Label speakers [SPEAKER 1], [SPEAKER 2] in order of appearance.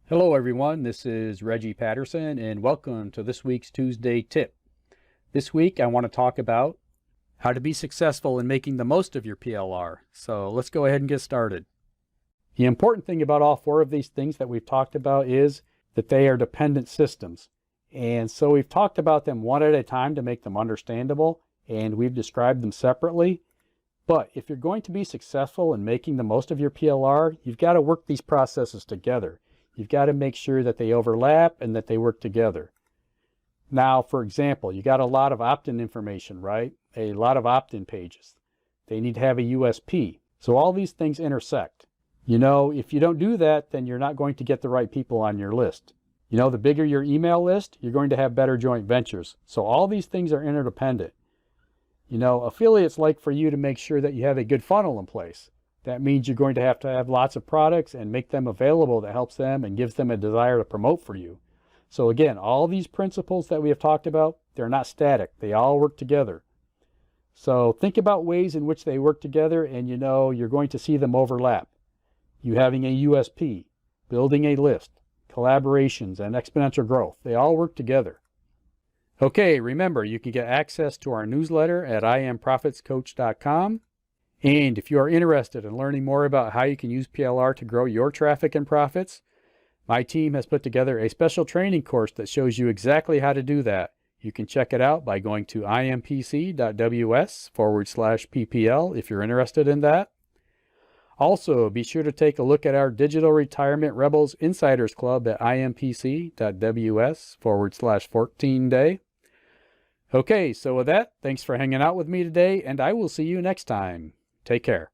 [SPEAKER 1] Hello everyone, this is Reggie Patterson and welcome to this week's Tuesday tip. This week I want to talk about how to be successful in making the most of your PLR. So let's go ahead and get started. The important thing about all four of these things that we've talked about is that they are dependent systems. And so we've talked about them one at a time to make them understandable, and we've described them separately. But if you're going to be successful in making the most of your PLR, you've got to work these processes together. You've got to make sure that they overlap and that they work together. Now, for example, you got a lot of opt-in information, right? A lot of opt-in pages. They need to have a USP. So all these things intersect. If you don't do that, then you're not going to get the right people on your list. The bigger your email list, you're going to have better joint ventures. So all these things are interdependent. Affiliates like for you to make sure that you have a good funnel in place. That means you're going to have lots of products and make them available that helps them and gives them a desire to promote for you. So again, all these principles that we have talked about, they're not static. They all work together. So think about ways in which they work together, and you're going to see them overlap. You having a USP, building a list, collaborations, and exponential growth. They all work together. Okay, remember, you can get access to our newsletter at IamProfitsCoach.com. And if you are interested in learning more about how you can use PLR to grow your traffic and profits, my team has put together a special training course that shows you exactly how to do that. You can check it out by going to impc.ws/PPL if you're interested in that. Also, be sure to take a look at our Digital Retirement Rebels Insiders Club at impc.ws/14day. Okay, so with that, thanks for hanging out with me today, and I will see you next time. Take care.